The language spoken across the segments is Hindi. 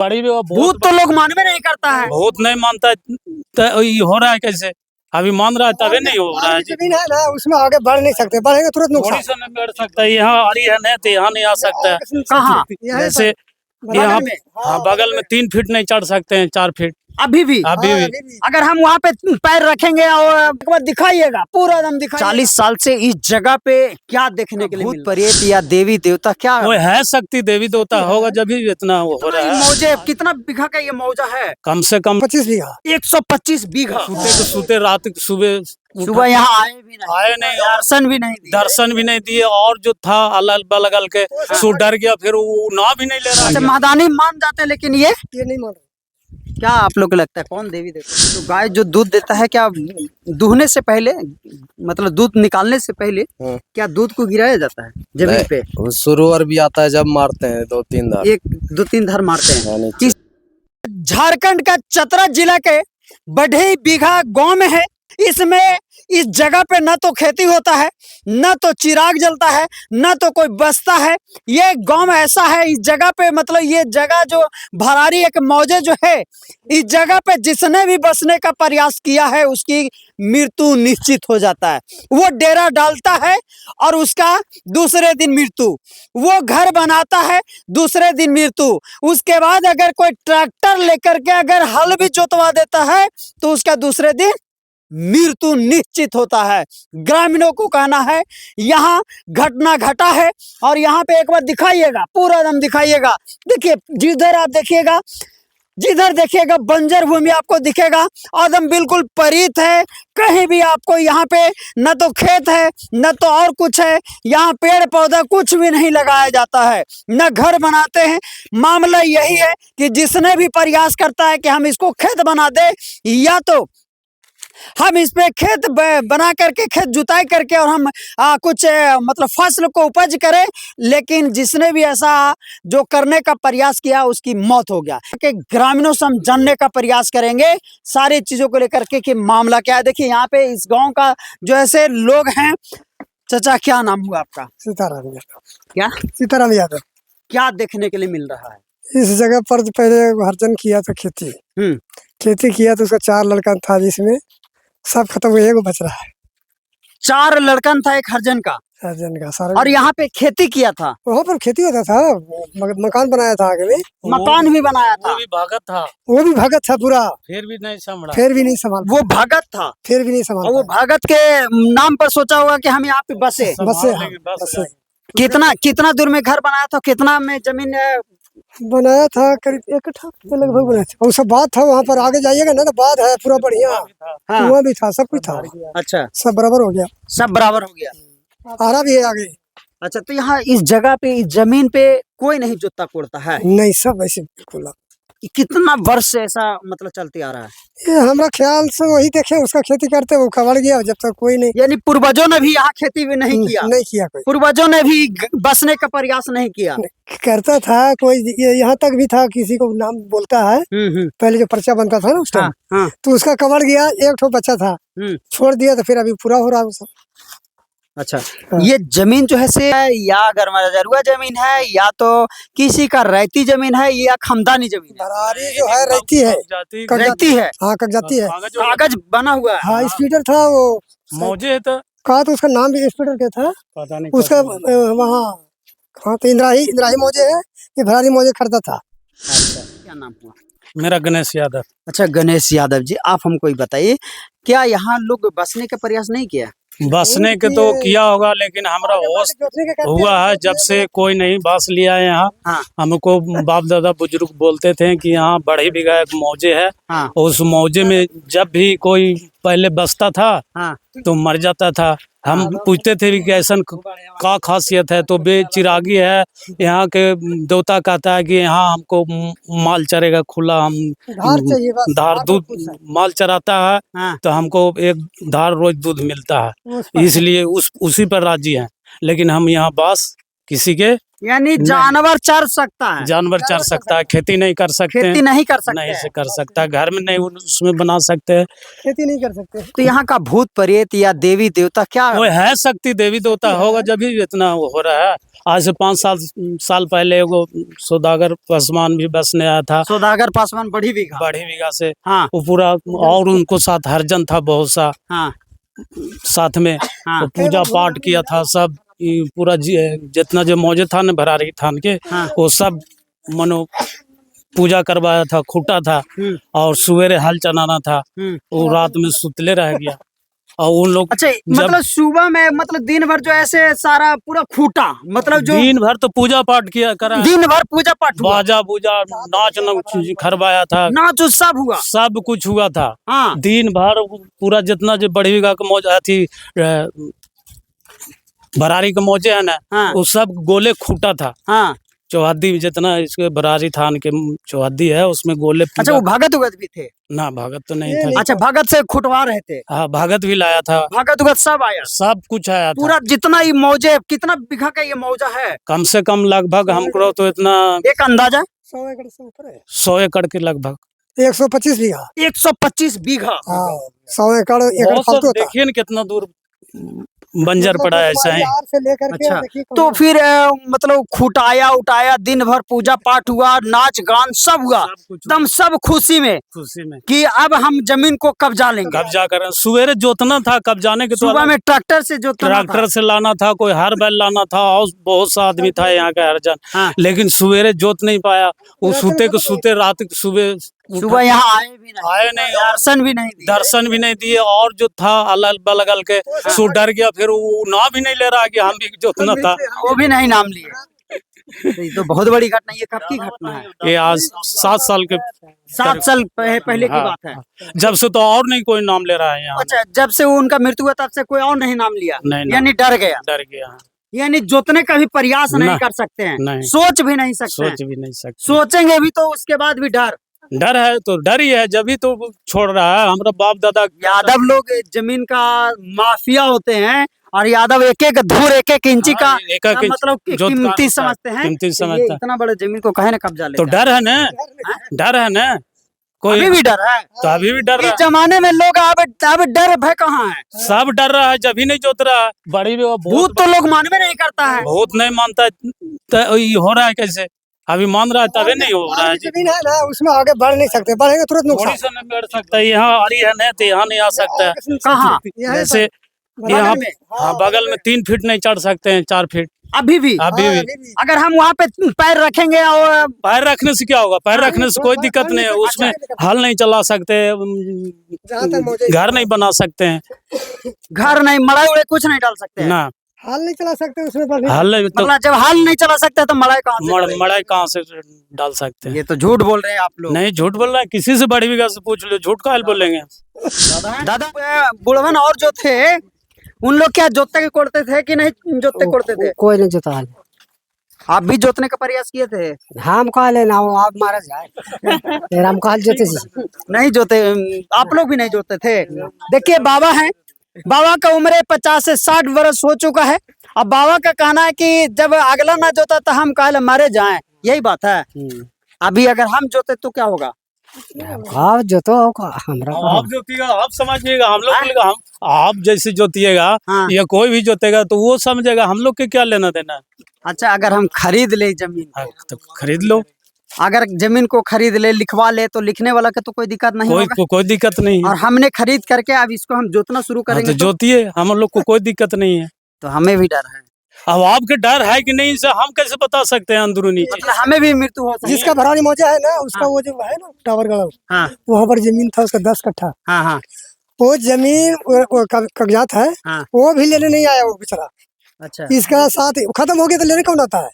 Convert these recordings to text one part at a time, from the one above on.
बड़ी भी भूत तो लोग मानवे नहीं करता है। बहुत नहीं मानता, तो ये हो रहा है कैसे? अभी मान रहा है तभी नहीं हो रहा है जी। जमीन है ना, उसमें आगे बढ़ नहीं सकते, बढ़ेंगे तुरंत थोड़ी नुकसान। सा नहीं बढ़ सकता, यहाँ आरी है नहीं तो यहाँ नहीं आ सकता है। कहाँ? जैसे यहाँ हाँ बगल में 3 फीट नहीं चढ़ सकते हैं, 4 फीट अभी भी अभी भी। अगर हम वहाँ पे पैर रखेंगे और एक बार दिखाइएगा, पूरा एकदम दिखाइएगा। 40 साल से इस जगह पे क्या देखने के लिए भूत प्रेत या देवी देवता क्या वो है शक्ति, देवी देवता होगा जब भी इतना हो रहा ये है। मौजे कितना बीघा का ये मौजा है? कम से कम 25 बीघा। 125 बीघा। सूते को सूते रात सुबह सुबह यहाँ आए भी नहीं, आए नहीं, दर्शन भी नहीं दिए। दर्शन भी नहीं दिए, और जो था अलग बलगल के सो डर गया, फिर वो ना भी नहीं ले रहा अच्छा, है। महादानी मान जाते हैं, लेकिन ये नहीं मान रहे। क्या आप लोग को लगता है कौन देवी देवता? तो गाय जो दूध देता है, क्या दूहने से पहले, मतलब दूध निकालने से पहले क्या दूध को गिराया जाता है जमीन पे? सुरोवर भी आता है जब मारते हैं 2-3 धार, 1-2-3 धार मारते हैं। यानी किस झारखंड का चतरा जिला के बढ़ई बीघा गांव में है। इसमें इस जगह पे न तो खेती होता है, न तो चिराग जलता है, न तो कोई बसता है। ये गांव ऐसा है, इस जगह पे मतलब ये जगह जो भरारी एक मौजे जो है, इस जगह पे जिसने भी बसने का प्रयास किया है उसकी मृत्यु निश्चित हो जाता है। वो डेरा डालता है और उसका दूसरे दिन मृत्यु, वो घर बनाता है दूसरे दिन मृत्यु। उसके बाद अगर कोई ट्रैक्टर लेकर के अगर हल भी जोतवा देता है तो उसका दूसरे दिन मृत्यु निश्चित होता है। ग्रामीणों को कहना है यहाँ घटना घटा है, और यहाँ पे एक बार दिखाइएगा, पूरा एकदम दिखाइएगा। देखिए जिधर आप देखिएगा, जिधर देखिएगा बंजर भूमि आपको दिखेगा, एकदम बिल्कुल परीत है। कहीं भी आपको यहाँ पे न तो खेत है न तो और कुछ है, यहाँ पेड़ पौधा कुछ भी नहीं लगाया जाता है, न घर बनाते हैं। मामला यही है कि जिसने भी प्रयास करता है कि हम इसको खेत बना दे, या तो हम इस पे खेत बना करके, खेत जुताई करके और हम कुछ मतलब फसल को उपज करें, लेकिन जिसने भी ऐसा जो करने का प्रयास किया उसकी मौत हो गया। कि ग्रामीणों से हम जानने का प्रयास करेंगे सारी चीजों को लेकर के कि मामला क्या है। देखिए यहाँ पे इस गांव का जो ऐसे लोग हैं। चाचा क्या नाम हुआ आपका? सीताराम यादव। क्या? सीताराम यादव। क्या देखने के लिए मिल रहा है इस जगह पर? पहले हरजन किया था खेती, खेती किया तो उसका 4 लड़का था, जिसमें सब खत्म हुए, एगो बच रहा है। 4 लड़कन था एक हरजन का, हरजन का सारा। और यहाँ पे खेती किया था, वहाँ पर खेती होता था, मकान बनाया था, आगे में मकान भी बनाया था। वो भी भगत था, वो भी भगत था पूरा, फिर भी नहीं संभला, फिर भी नहीं संभाल। वो भगत था, फिर भी नहीं और संभाल। वो भगत के नाम पर सोचा होगा कि हम यहाँ पे बसे। बसे कितना दूर में घर बनाया था, कितना में जमीन बनाया था? करीब 1 कट्ठा के लगभग बनाया था। और सब बात था, वहाँ पर आगे जाइएगा ना तो बात है पूरा बढ़िया। हाँ। वहाँ भी था, सब कुछ था। अच्छा, सब बराबर हो गया, सब बराबर हो गया। आरा भी है आगे। अच्छा, तो यहाँ इस जगह पे, इस जमीन पे कोई नहीं जोतता कोड़ता है? नहीं, सब ऐसे बिल्कुल। कितना वर्ष से ऐसा मतलब चलते आ रहा है? ये हमारा ख्याल से वही देखे उसका खेती करते, वो खबर गया, जब तक कोई नहीं। यानी पूर्वजों ने भी यहाँ खेती भी नहीं किया? नहीं किया कोई। पूर्वजों ने भी बसने का प्रयास नहीं किया? करता था कोई, यहाँ तक भी था, किसी को नाम बोलता है। पहले जो पर्चा बनता था ना उस टाइम, तो उसका कवर गया, एक ठो बच्चा था, छोड़ दिया, तो फिर अभी पूरा हो रहा है। अच्छा, ये जमीन जो है से या गरमाजरुआ जमीन है, या तो किसी का रैती जमीन है, या खानदानी जमीन है? भरारी जो है रहती है, रहती है। हाँ, कागजाती है, कागज बना हुआ है। हाँ, स्पीडर था वो, मौजे तो कहा तो उसका नाम भी स्पीडर क्या था, पता नहीं उसका वहाँ। हाँ, तो इंद्राही मौजे है, ये भरारी मौजे खरीदा था। अच्छा, क्या नाम हुआ? मेरा गणेश यादव। अच्छा, गणेश यादव जी, आप हमको ही बताइए, क्या यहाँ लोग बसने का प्रयास नहीं किया? बसने के तो किया होगा, लेकिन हमारा होश हुआ है जब से कोई नहीं बस लिया है यहाँ। हाँ। हमको बाप दादा बुजुर्ग बोलते थे कि यहाँ बढ़ई बीघा एक मौजे है। हाँ। उस मौजे में जब भी कोई पहले बसता था हाँ। तो मर जाता था। हम पूछते थे कि ऐसा का खासियत है, तो बेचिरागी है। यहाँ के देवता कहता है कि यहाँ हमको माल चरेगा खुला, हम धार दूध माल चराता है। हाँ। तो हमको 1 धार रोज दूध मिलता है, इसलिए उसी पर राजी हैं। लेकिन हम यहाँ बास किसी के यानी जानवर चर सकता है, जानवर चर सकता है, खेती नहीं कर सकते हैं, खेती नहीं कर सकते नहीं हैं। से कर सकता, घर में नहीं उसमें बना सकते हैं। खेती नहीं कर सकते। तो यहाँ का भूत प्रेत या देवी देवता क्या वो है शक्ति देवी देवता होगा जब भी इतना वो हो रहा है। आज से 5 साल पहले वो सौदागर पासवान भी बसने आया था सौदागर पासवान बड़ी बीघा। बड़ी बीघा से। हाँ वो पूरा और उनको साथ हरिजन था बहुत सा हाँ साथ में। हाँ वो पूजा पाठ किया था सब पूरा जितना जो मौजे था न भरारी थान के हाँ। वो सब मनो पूजा करवाया था, खूटा था और सवेरे हल चलाना था। वो रात में सुतले रह गया और उन लोग अच्छा मतलब सुबह में मतलब दिन भर जो ऐसे सारा पूरा खूटा मतलब जो दिन भर तो पूजा पाठ किया करा, दिन भर पूजा पाठ हुआ, बाजा बूजा नाच खरवाया था, नाच उस सब हुआ। सब कुछ हुआ था। हाँ दिन भर पूरा जितना जो बड़ी बीघा का मौज थी भरारी के मौजे है ना हाँ वो सब गोले खूटा था। हाँ। चौहद्दी जितना इसके भरारी थान के चौहद्दी है उसमें गोले अच्छा वो भगत उगत भी थे? ना भगत तो नहीं था। अच्छा भगत से खुटवा रहे थे? हाँ भगत भी लाया था, भगत उगत सब आया, सब कुछ आया था। पूरा जितना ये मौजे, कितना बीघा का ये मौजा है? कम से कम लगभग हमको तो इतना एक अंदाजा 100 एकड़ से ऊपर है। 100 एकड़ के लगभग 125 बीघा। 125 बीघा। हाँ 100 एकड़ बहुत फालतू होता है। देखिए न कितना दूर बंजर पड़ा है ऐसा है। बाजार से लेकर के अच्छा देखिए तो फिर मतलब खुटाया उठाया, दिन भर पूजा पाठ हुआ, नाच गान सब हुआ, सब कुछ एकदम सब खुशी में कि अब हम जमीन को कब्जा लेंगे। कब्जा कर सवेरे जोतना था, कब्जाने के तो सुबह में ट्रैक्टर से जो ट्रैक्टर से लाना था, कोई हर बैल लाना था और बहुत सा आदमी था यहाँ का हरजन। हाँ। लेकिन सवेरे जोत नहीं पाया, वो सूते को सूते रात सुबह सुबह यहाँ आए भी नहीं, आए नहीं, दर्शन भी नहीं दिए। दर्शन भी नहीं दिए और जो था अलल बलगल के सो डर गया, फिर वो ना भी नहीं ले रहा कि हम भी जोतना था, वो भी नहीं नाम लिए। तो ये तो बहुत बड़ी घटना, ये कब की घटना है? ये आज 7 साल के 7 साल पहले की हाँ, बात है। जब से तो और नहीं कोई नाम ले रहा है यहाँ। अच्छा जब से उनका मृत्यु हुआ तब से कोई और नहीं नाम लिया? नहीं, यानी डर गया, डर गया, यानी जोतने का भी प्रयास नहीं ना, कर सकते हैं, नहीं। सोच भी नहीं सकते हैं। सोच भी नहीं सकते। सोचेंगे भी तो उसके बाद भी डर है तो डर ही है, जब भी तो छोड़ रहा है। हमारा बाप दादा यादव लोग जमीन का माफिया होते हैं और यादव एक एक धूर एक एक इंची का एक-एक इंच मतलब जोत कीमती का समझते हैं। कीमती तो ये समझता है। इतना बड़ा जमीन को कहे ना कब्जा ले तो डर है ना, डर है ना, कोई अभी भी डर है। तो अभी भी डर इस रहा है। जमाने में लोग अब डर भय कहाँ है? सब डर रहा है, जब भी नहीं जोत रहा है। बड़ी भी भूत तो लोग मानवे नहीं करता है। बहुत नहीं मानता है, तो ये हो रहा है कैसे? अभी मान रहा है तभी नहीं हो रहा है जी। जमीन है ना उसमें आगे बढ़ नहीं सकते, बढ़ेंगे तुरंत थोड़ी नुकसान। सा नहीं बैठ सकता है, यहाँ आरी है नहीं तो यहाँ नहीं आ सकता है। कहाँ? जैसे बगल यहाँ में? हाँ बगल में 3 फीट नहीं चढ़ सकते हैं, 4 फीट अभी भी अभी भी। अगर हम वहाँ पे पैर रखेंगे और पैर रखने से क्या होगा? पैर रखने से कोई दिक्कत नहीं है, उसमें हल नहीं चला सकते, जहाँ तक मौजूद घर नहीं बना सकते हैं घर नहीं, मड़ाई उड़ाई कुछ नहीं डाल सकते हैं। ना, हाल नहीं चला सकते उसमें बढ़ नहीं हल नहीं तो मतलब जब हाल नहीं चला सकते तो मड़ाई कहाँ से डालेंगे? मड़ाई कहाँ से डाल सकते हैं? ये तो झूठ बोल रहे हैं आप लोग। नहीं झूठ बोल रहा है, किसी से बड़ी बीघा से पूछ लो, झूठ का हल बोलेंगे। दादा बुढ़वन और जो थे उन लोग क्या जोतते के कोड़ते थे कि नहीं जोतते कोड़ते थे? कोई नहीं जोता है। आप भी जोतने का प्रयास किए थे? हम कहा लेना हो आप मारा जाए हम कहा जोते जी। नहीं जोते, आप लोग भी नहीं जोते थे। देखिए बाबा हैं, बाबा का उम्र 50 से 60 वर्ष हो चुका है। अब बाबा का कहना है कि जब अगला ना जोता तो हम काहे मारे जाएं, यही बात है। अभी अगर हम जोते तो क्या होगा? आप जोतो हमरा आप जोतिएगा, आप समझिएगा, हम लोग हम आप जैसे जोतिएगा हाँ। या कोई भी जोतेगा तो वो समझेगा, हम लोग के क्या लेना देना है। अच्छा अगर हम खरीद ले जमीन, हाँ, तो खरीद लो, अगर जमीन को खरीद ले लिखवा ले तो लिखने वाला का तो कोई दिक्कत नहीं होगा। कोई दिक्कत नहीं है। और हमने खरीद करके अब इसको हम जोतना शुरू हाँ, करेंगे तो जोतिए, हम लोग को कोई दिक्कत नहीं है। तो हमें भी डर है। अब आपके डर है कि नहीं से हम कैसे बता सकते हैं अंदरूनी चीज? मतलब हमें भी मृत्यु हो सकती है। जिसका भरानी मौजा है ना उसका वो जो है ना टावर गढ़ हाँ वहाँ पर जमीन था उसका 10 कट्ठा। हाँ हाँ वो जमीन कागजात है हाँ। वो भी लेने नहीं आया वो बेचारा। अच्छा इसका साथ खत्म हो गया तो लेने कौन आता है?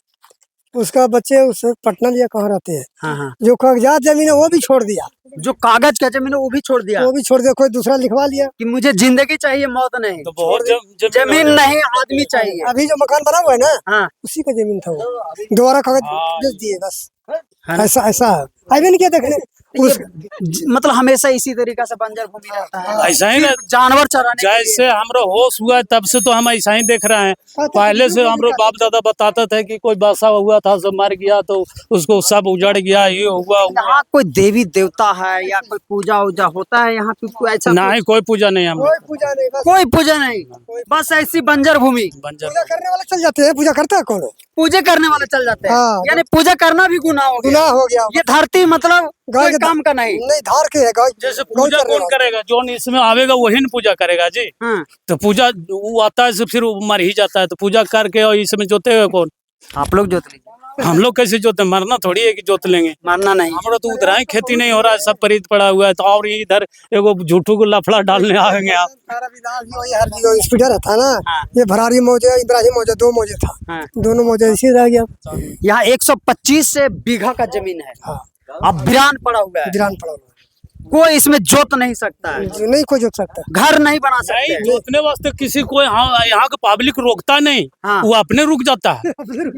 उसका बच्चे उससे पटना लिया कहाँ रहते हैं, हाँ हाँ। जो कागजात जमीन है वो भी छोड़ दिया, जो कागज का जमीन है वो भी छोड़ दिया वो भी छोड़ दिया, कोई दूसरा लिखवा लिया। कि मुझे जिंदगी चाहिए, मौत नहीं। तो बहुत जमीन नहीं, आदमी चाहिए। अभी जो मकान बना हुआ है ना हाँ उसी का जमीन था, वो दोबारा कागज बेच दिए बस। है ना? ऐसा ऐसा है, आई भी नहीं किया देखने। मतलब हमेशा इसी तरीका से बंजर भूमि रहता है, ऐसा ही ना, जानवर चराने के लिए। जैसे हमरो होश हुआ है तब से तो हम ऐसा ही देख रहे हैं। पहले से हमरो बाप दादा बताते थे कि कोई बासा हुआ था, सब मर गया तो उसको सब उजड़ गया, ये हुआ यहाँ कोई देवी देवता है या कोई पूजा उजा होता है यहाँ पे? कोई ऐसा नहीं, कोई पूजा नहीं हम कोई पूजा नहीं, बस कोई पूजा नहीं, बस ऐसी बंजर भूमि। बंजर। पूजा करने वाले चल जाते हैं, पूजा करता है कौन? पूजा करने वाले चल जाते हैं, हाँ। यानी पूजा करना भी गुनाह हो गया। गुनाह हो गया। ये धरती मतलब गाय कोई के काम का नहीं। नहीं, धार के है गाय। जैसे गौ पूजा करने कौन वाला। करेगा? जो इसमें आवेगा वही न पूजा करेगा जी। हाँ। तो पूजा वो आता है, फिर वो मर ही जाता है, तो पूजा करके और इसमें जोतेगा कौन? आप लोग जोत लीजिए, हम लोग कैसे जोते? मरना थोड़ी है कि जोत लेंगे। मारना नहीं। हमारा तो उधर ही खेती नहीं हो रहा है, सब परीत पड़ा हुआ है, तो और इधर एगो झूठू को लफड़ा डालने आएंगे आप। सारा विधान जो ये हर चीज स्पीडर रहता है ना। हाँ। ये भरारी मौजे, इब्राहिम मौजे, दो मौजे था। हाँ। दोनों मौजे इसी रह गया। यहाँ 125 से बीघा का जमीन है। हाँ। अब वीरान पड़ा हुआ है, वीरान पड़ा हुआ कोई इसमें जोत नहीं सकता है, है। नहीं कोई जोत सकता। घर नहीं बना सकते नहीं हैं। जोतने वास्ते किसी को यहाँ का पब्लिक रोकता नहीं, हाँ। वो अपने रुक जाता है।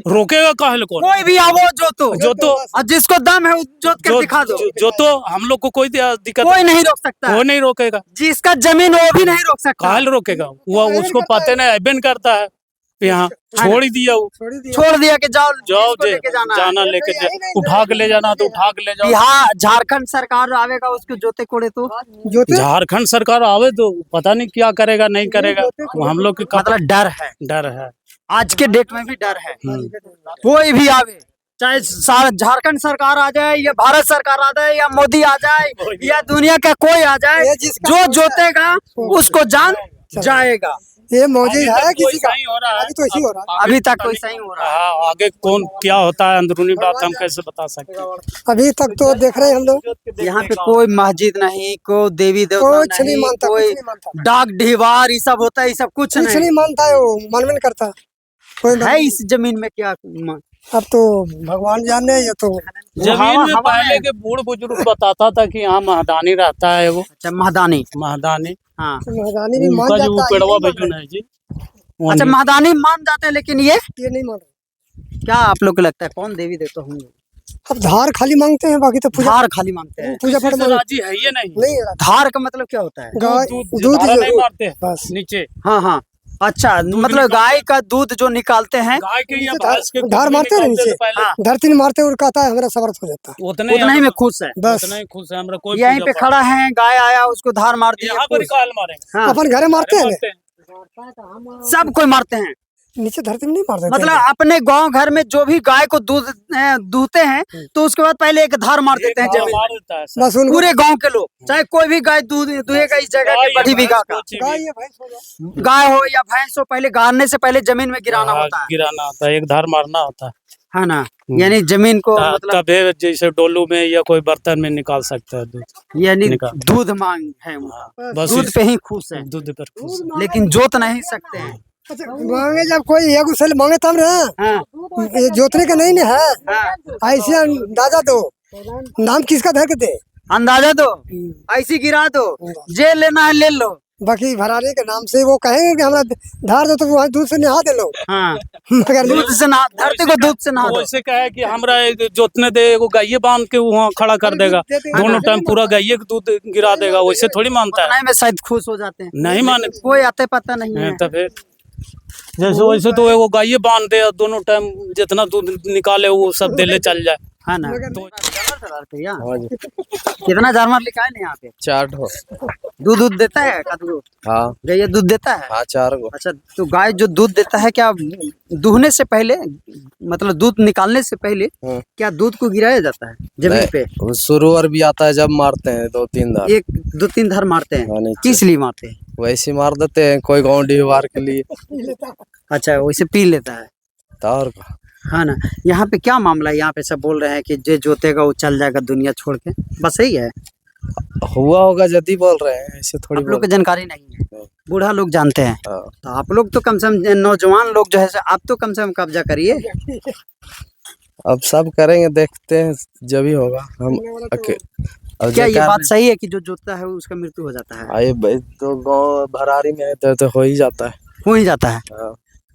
रोकेगा काहे कौन? कोई भी आवो जोतो, जोतो और जिसको दम है वो जोत के दिखा दो। जो तो हम लोग को कोई दिक्कत कोई नहीं रोक सकता, वो नहीं रोकेगा। जिसका जमीन वो भी नहीं रोक सकता। काहे रोकेगा? वो उसको पता नहीं, अबेन करता है यहाँ छोड़ ही दिया, वो छोड़ दिया कि जाओ जाओ जिसको लेके जाना है। जाना लेके उठा के ले जाना तो उठा के ले जाओ। बिहार झारखंड सरकार आवेगा उसको जोते कोड़े तो जोते झारखंड सरकार आवे तो पता नहीं क्या करेगा नहीं करेगा, वो हम लोग के मतलब डर है, डर है। आज के डेट में भी डर है। कोई भी आवे, चाहे झारखंड सरकार आ जाए या भारत सरकार आ जाए या मोदी आ जाए या दुनिया का कोई आ जाए, ये जिसका जो जोतेगा उसको जान जाएगा। ये मौजे है कोई किसी का। सही हो रहा है, अभी तो इसी हो रहा अभी तक कोई सही हो रहा है। हाँ, आगे कौन क्या होता है अंदरूनी बात हम कैसे बता सकते हैं? है। अभी तक तो देख रहे हैं हम लोग। यहाँ पे कोई मस्जिद नहीं, कोई देवी देवता कुछ नहीं मानता, कुछ कोई नहीं मानता। डाक ढीवार ये सब होता है, ये सब कुछ कुछ नहीं मानता है, वो मन में नहीं करता कोई। है इस जमीन में क्या अब तो भगवान जाने, ये तो जमीन में हवा पहले में। के बूढ़ बुजुर्ग बताता था कि यहाँ महदानी रहता है, वो अच्छा महदानी, महदानी। हाँ। महारानी भी मान उनका जो जाता है, पेड़वा ये नहीं भजन है जी, अच्छा महदानी मान जाते हैं, लेकिन ये ये नहीं मान रहे। क्या आप लोग को लगता है कौन देवी देवता होंगे? अब धार खाली मांगते हैं, बाकी तो पूजा धार खाली मांगते हैं। पूजा पाठ किसी से में राजी है ये नहीं। नहीं है। धार का मतलब क्या होता है? गाय दूध दूध धारा नहीं जो- मारते हैं, बस नीचे हाँ हाँ, अच्छा मतलब गाय का दूध जो निकालते हैं गाय के या नीचे भैंस के धार दूध मारते हैं ना निकालते नीचे। थे पहले। हाँ। धरती में मारते और कहता है हमारा समर्थ हो जाता है। उतने उतना ही में खुश है। बस उतना ही खुश है, हमरा कोई यहीं पे पूजा खड़ा है, गाय आया उसको धार मार पाठ- दिया, यहाँ पर ही काल मारेंगे। हाँ। अपन घरे मारते हैं मारते हैं। सब कोई मारते हैं, नीचे धरती में नहीं मारते। मतलब अपने गांव घर में जो भी गाय को दूध दूहते हैं तो उसके बाद पहले एक धार मार देते हैं एक जमीन मार में। देता है सब। बस उनको पूरे गांव के लोग, चाहे कोई भी गाय दूध दुहेगा इस जगह गाय की या बड़ी भैंस बीघा का, कुछ भी। गाय या भैंस हो जाए। गाय हो या भैंस हो, पहले गाड़ने से पहले जमीन में गिराना हाँ, होता गिराना होता है, एक धार मारना होता है। है ना? यानी जमीन को मतलब तबे जैसे डोलू में या कोई बर्तन में निकाल सकता है दूध। यानी निकाल। दूध मांग है वो। हाँ, बस दूध पे ही खुश है, दूध पर खुश है। लेकिन जोत नहीं सकते हैं। अच्छा, मांगे जब कोई एक उसे मांगे तब ना, हाँ ये जोतने का नहीं ना है। हाँ, ऐसे अंदाजा दो, नाम किसका धर के दे। अंदाजा दो, ऐसी गिरा दो, जे लेना है ले लो। बाकी भराने के नाम से वो कहेंगे कि हमारा धार दो, तो वहाँ दूध से नहा दे लो। हाँ, मगर दूध से नहा, धरती को दूध से नहा वो दो। ऐसे कहे कि हमरा एक जोतने दे, वो गाये बांध के वहाँ खड़ा कर देगा, दोनों टाइम पूरा गाये का दूध गिरा देगा, वैसे थोड़ी मानता है। नहीं में शायद खुश हो जाते हैं, नहीं माने कोई आते पता नहीं है। तो फिर जैसे वैसे तो वो गाये बांध दे, दोनों टाइम जितना दूध निकाले वो सब देले चल जाए। है ना? तो हाँ जी, कितना जानवर लिखा है ना यहाँ पे? 4 ठो। दूध देता है कदू? हाँ गैया दूध देता है? हाँ 4 गो। अच्छा, तो गाय जो दूध देता है, क्या दूहने से पहले, मतलब दूध निकालने से पहले हाँ। क्या दूध को गिराया जाता है जमीन पे? वो सुरुवर भी आता है जब मारते हैं 2-3 धार। एक दो तीन धार मारते हैं, हाँ, नीचे। किस लिए मारते हैं? वैसे मार देते हैं, कोई गाँव ढीवार के लिए। अच्छा, वैसे पी लेता है, तो और का। है ना? यहाँ पे क्या मामला है? यहाँ पे सब बोल रहे हैं कि जे जोतेगा वो चल जाएगा दुनिया छोड़ के, बस यही है? हुआ होगा जदी बोल रहे हैं, ऐसे थोड़ी आप लोग बोल। को जानकारी नहीं है, नहीं। बूढ़ा लोग जानते हैं। हाँ। तो आप लोग तो कम से कम, नौजवान लोग जो है आप तो कम से कम कब्जा करिए। अब सब करेंगे, देखते हैं जब भी होगा। हम अब क्या ये जेकर बात सही है कि जो जोतता है उसका मृत्यु हो जाता है? आए भाई, तो गाँव भरारी में है तो हो ही जाता है। हो ही जाता है? हाँ।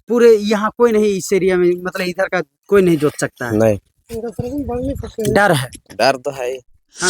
पूरे यहाँ कोई नहीं, इस एरिया में मतलब इधर का कोई नहीं जोत सकता है? नहीं, बढ़ नहीं सकते। डर है डर तो है ही। ना?